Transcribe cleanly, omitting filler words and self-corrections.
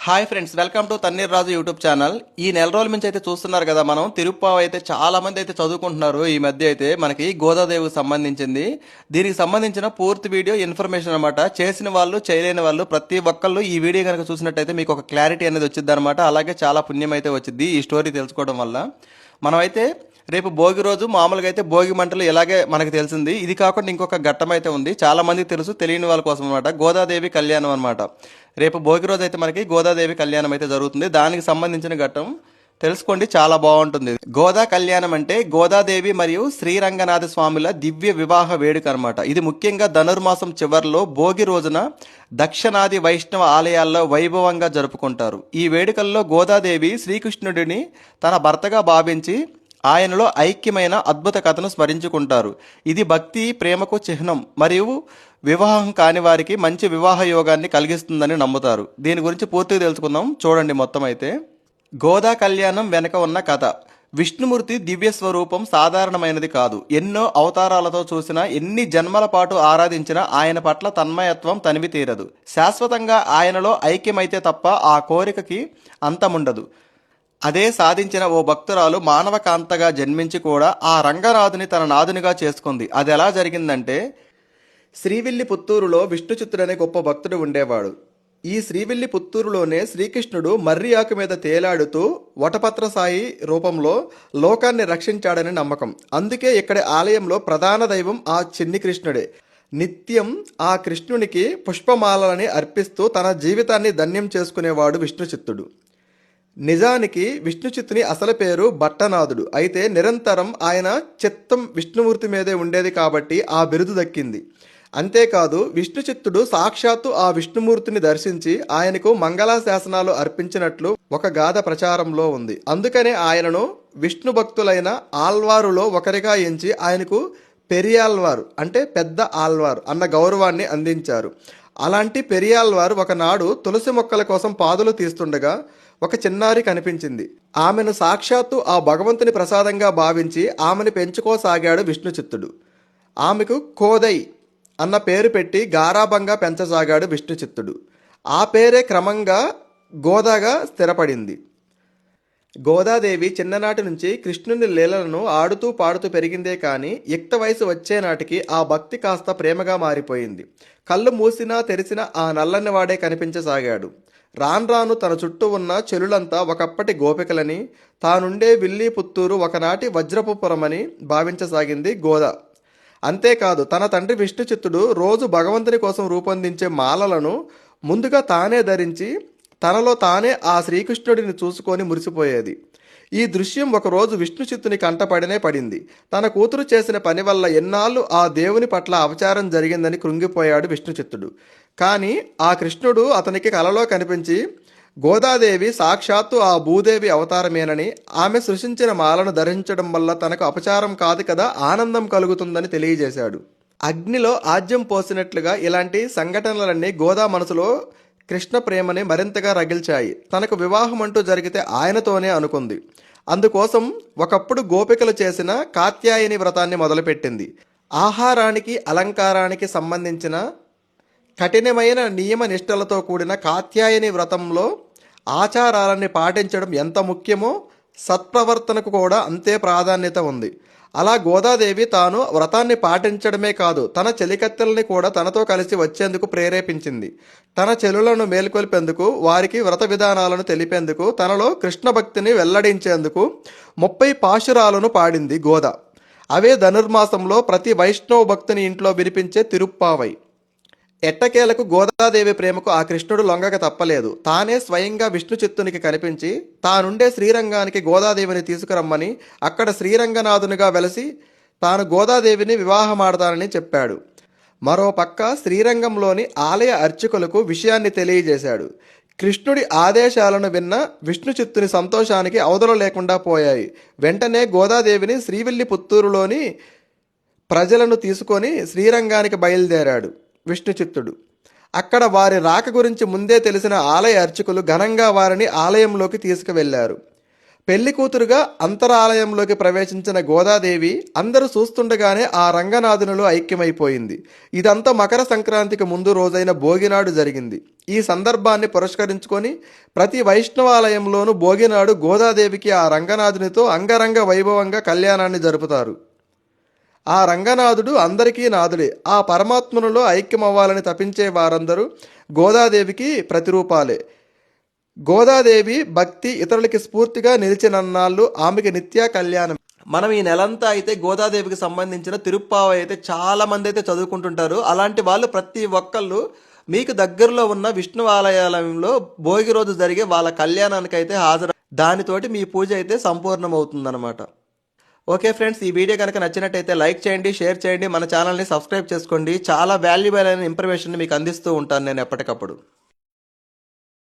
Hi friends, welcome to Thanneer Raju YouTube channel. ఈ నెల రోజుల నుంచి అయితే చూస్తున్నారు కదా, మనం తిరుప్పావ అయితే చాలా మంది అయితే చదువుకుంటున్నారు. ఈ మధ్య అయితే మనకి గోదాదేవికి సంబంధించింది, దీనికి సంబంధించిన పూర్తి వీడియో ఇన్ఫర్మేషన్ అనమాట. చేసిన వాళ్ళు చేయలేని వాళ్ళు ప్రతి ఒక్కళ్ళు ఈ వీడియో కనుక చూసినట్టయితే మీకు ఒక క్లారిటీ అనేది వచ్చింది అనమాట. అలాగే చాలా పుణ్యం అయితే వచ్చింది ఈ స్టోరీ తెలుసుకోవడం వల్ల. మనమైతే రేపు భోగి రోజు మామూలుగా అయితే భోగి మంటలు ఇలాగే మనకు తెలిసింది. ఇది కాకుండా ఇంకొక ఘట్టం అయితే ఉంది, చాలా మందికి తెలుసు, తెలియని వాళ్ళ కోసం అనమాట. గోదాదేవి కళ్యాణం అనమాట. రేపు భోగి రోజు అయితే మనకి గోదాదేవి కళ్యాణం అయితే జరుగుతుంది. దానికి సంబంధించిన ఘట్టం తెలుసుకోండి, చాలా బాగుంటుంది. గోదా కళ్యాణం అంటే గోదాదేవి మరియు శ్రీరంగనాథ స్వాముల దివ్య వివాహ వేడుక అనమాట. ఇది ముఖ్యంగా ధనుర్మాసం చివరిలో భోగి రోజున దక్షిణాది వైష్ణవ ఆలయాల్లో వైభవంగా జరుపుకుంటారు. ఈ వేడుకల్లో గోదాదేవి శ్రీకృష్ణుడిని తన భర్తగా భావించి ఆయనలో ఐక్యమైన అద్భుత కథను స్మరించుకుంటారు. ఇది భక్తి ప్రేమకు చిహ్నం మరియు వివాహం కాని వారికి మంచి వివాహ యోగాన్ని కలిగిస్తుందని నమ్ముతారు. దీని గురించి పూర్తిగా తెలుసుకుందాం, చూడండి మొత్తం అయితే. గోదా కళ్యాణం వెనక ఉన్న కథ. విష్ణుమూర్తి దివ్య స్వరూపం సాధారణమైనది కాదు. ఎన్నో అవతారాలతో చూసిన, ఎన్ని జన్మల పాటు ఆరాధించిన ఆయన పట్ల తన్మయత్వం తనివి తీరదు. శాశ్వతంగా ఆయనలో ఐక్యమైతే తప్ప ఆ కోరికకి అంతముండదు. అదే సాధించిన ఓ భక్తురాలు మానవ కాంతగా జన్మించి కూడా ఆ రంగనాథుని తన నాదునిగా చేసుకుంది. అది ఎలా జరిగిందంటే, శ్రీవిల్లిపుత్తూరులో విష్ణుచిత్తుడనే గొప్ప భక్తుడు ఉండేవాడు. ఈ శ్రీవిల్లిపుత్తూరులోనే శ్రీకృష్ణుడు మర్రి ఆకు మీద తేలాడుతూ వటపత్రసాయి రూపంలో లోకాన్ని రక్షించాడని నమ్మకం. అందుకే ఇక్కడి ఆలయంలో ప్రధాన దైవం ఆ చిన్ని కృష్ణుడే. నిత్యం ఆ కృష్ణునికి పుష్పమాలని అర్పిస్తూ తన జీవితాన్ని ధన్యం చేసుకునేవాడు విష్ణుచిత్తుడు. నిజానికి విష్ణుచిత్తుని అసలు పేరు భట్టనాథుడు. అయితే నిరంతరం ఆయన చిత్తం విష్ణుమూర్తి మీదే ఉండేది కాబట్టి ఆ బిరుదు దక్కింది. అంతేకాదు, విష్ణుచిత్తుడు సాక్షాత్తు ఆ విష్ణుమూర్తిని దర్శించి ఆయనకు మంగళాశాసనాలు అర్పించినట్లు ఒక గాథ ప్రచారంలో ఉంది. అందుకనే ఆయనను విష్ణు భక్తులైన ఆల్వారులో ఒకరిగా ఎంచి ఆయనకు పెరియాల్వారు అంటే పెద్ద ఆల్వారు అన్న గౌరవాన్ని అందించారు. అలాంటి పెరియాల్వారు ఒకనాడు తులసి మొక్కల కోసం పాదులు తీస్తుండగా ఒక చిన్నారి కనిపించింది. ఆమెను సాక్షాత్తు ఆ భగవంతుని ప్రసాదంగా భావించి ఆమెను పెంచుకోసాగాడు విష్ణుచిత్తుడు. ఆమెకు కోదై అన్న పేరు పెట్టి గారాబంగా పెంచసాగాడు విష్ణుచిత్తుడు. ఆ పేరే క్రమంగా గోదాగా స్థిరపడింది. గోదాదేవి చిన్ననాటి నుంచి కృష్ణుని లీలలను ఆడుతూ పాడుతూ పెరిగిందే కానీ యుక్త వయసు వచ్చే నాటికి ఆ భక్తి కాస్త ప్రేమగా మారిపోయింది. కళ్ళు మూసినా తెరిసినా ఆ నల్లని వాడే కనిపించసాగాడు. రాను తన చుట్టూ ఉన్న చెలులంతా ఒకప్పటి గోపికలని, తానుండే విల్లిపుత్తూరు ఒకనాటి వజ్రపుపురమని భావించసాగింది గోదా. అంతేకాదు, తన తండ్రి విష్ణుచిత్తుడు రోజు భగవంతుని కోసం రూపొందించే మాలలను ముందుగా తానే ధరించి తనలో తానే ఆ శ్రీకృష్ణుడిని చూసుకొని మురిసిపోయేది. ఈ దృశ్యం ఒకరోజు విష్ణుచిత్తుని కంటపడినే పడింది. తన కూతురు చేసిన పని వల్ల ఎన్నాళ్ళు ఆ దేవుని పట్ల అపచారం జరిగిందని కృంగిపోయాడు విష్ణుచిత్తుడు. కానీ ఆ కృష్ణుడు అతనికి కలలో కనిపించి గోదాదేవి సాక్షాత్తు ఆ భూదేవి అవతారమేనని, ఆమె సృష్టించిన మాలను ధరించడం వల్ల తనకు అపచారం కాదు కదా, ఆనందం కలుగుతుందని తెలియజేశాడు. అగ్నిలో ఆజ్యం పోసినట్లుగా ఇలాంటి సంఘటనలన్నీ గోదా మనసులో కృష్ణ ప్రేమని మరింతగా రగిల్చాయి. తనకు వివాహం అంటూ జరిగితే ఆయనతోనే అనుకుంది. అందుకోసం ఒకప్పుడు గోపికలు చేసిన కాత్యాయని వ్రతాన్ని మొదలుపెట్టింది. ఆహారానికి అలంకారానికి సంబంధించిన కఠినమైన నియమ నిష్టలతో కూడిన కాత్యాయని వ్రతంలో ఆచారాలని పాటించడం ఎంత ముఖ్యమో సత్ప్రవర్తనకు కూడా అంతే ప్రాధాన్యత ఉంది. అలా గోదాదేవి తాను వ్రతాన్ని పాటించడమే కాదు, తన చెలికత్తెల్ని కూడా తనతో కలిసి వచ్చేందుకు ప్రేరేపించింది. తన చెలులను మేల్కొల్పేందుకు, వారికి వ్రత విధానాలను తెలిపేందుకు, తనలో కృష్ణ భక్తిని వెల్లడించేందుకు 30 పాశురాలను పాడింది గోదా. అవే ధనుర్మాసంలో ప్రతి వైష్ణవ భక్తుని ఇంట్లో వినిపించే తిరుప్పావై. ఎట్టకేలకు గోదాదేవి ప్రేమకు ఆ కృష్ణుడు లొంగక తప్పలేదు. తానే స్వయంగా విష్ణుచిత్తునికి కనిపించి తానుండే శ్రీరంగానికి గోదాదేవిని తీసుకురమ్మని, అక్కడ శ్రీరంగనాథునిగా వెలసి తాను గోదాదేవిని వివాహమాడతానని చెప్పాడు. మరోపక్క శ్రీరంగంలోని ఆలయ అర్చకులకు విషయాన్ని తెలియజేశాడు. కృష్ణుడి ఆదేశాలను విన్న విష్ణుచిత్తుని సంతోషానికి అవధులు లేకుండా పోయాయి. వెంటనే గోదాదేవిని శ్రీవిల్లిపుత్తూరులోని ప్రజలను తీసుకొని శ్రీరంగానికి బయలుదేరాడు విష్ణుచిత్తుడు. అక్కడ వారి రాక గురించి ముందే తెలిసిన ఆలయ అర్చకులు ఘనంగా వారిని ఆలయంలోకి తీసుకువెళ్లారు. పెళ్లి కూతురుగా అంతరాలయంలోకి ప్రవేశించిన గోదాదేవి అందరూ చూస్తుండగానే ఆ రంగనాథునిలో ఐక్యమైపోయింది. ఇదంతా మకర సంక్రాంతికి ముందు రోజైన భోగినాడు జరిగింది. ఈ సందర్భాన్ని పురస్కరించుకొని ప్రతి వైష్ణవాలయంలోనూ భోగినాడు గోదాదేవికి ఆ రంగనాథునితో అంగరంగ వైభవంగా కళ్యాణాన్ని జరుపుతారు. ఆ రంగనాథుడు అందరికీ నాథుడే. ఆ పరమాత్మనులో ఐక్యమవ్వాలని తపించే వారందరూ గోదాదేవికి ప్రతిరూపాలే. గోదాదేవి భక్తి ఇతరులకి స్ఫూర్తిగా నిలిచినన్నాళ్ళు ఆమెకి నిత్య కళ్యాణం. మనం ఈ నెలంతా అయితే గోదాదేవికి సంబంధించిన తిరుప్పావ అయితే చాలా మంది అయితే చదువుకుంటుంటారు. అలాంటి వాళ్ళు ప్రతి ఒక్కళ్ళు మీకు దగ్గరలో ఉన్న విష్ణు ఆలయాలయంలో భోగి రోజు జరిగే వాళ్ళ కళ్యాణానికి అయితే హాజరు. దానితోటి మీ పూజ అయితే సంపూర్ణమవుతుందన్నమాట. ఓకే ఫ్రెండ్స్, ఈ వీడియో కనుక నచ్చినట్టయితే లైక్ చేయండి, షేర్ చేయండి, మన ఛానల్ని సబ్స్క్రైబ్ చేసుకోండి. చాలా వాల్యుబుల్ అయిన ఇన్ఫర్మేషన్ మీకు అందిస్తూ ఉంటాను నేను ఎప్పటికప్పుడు.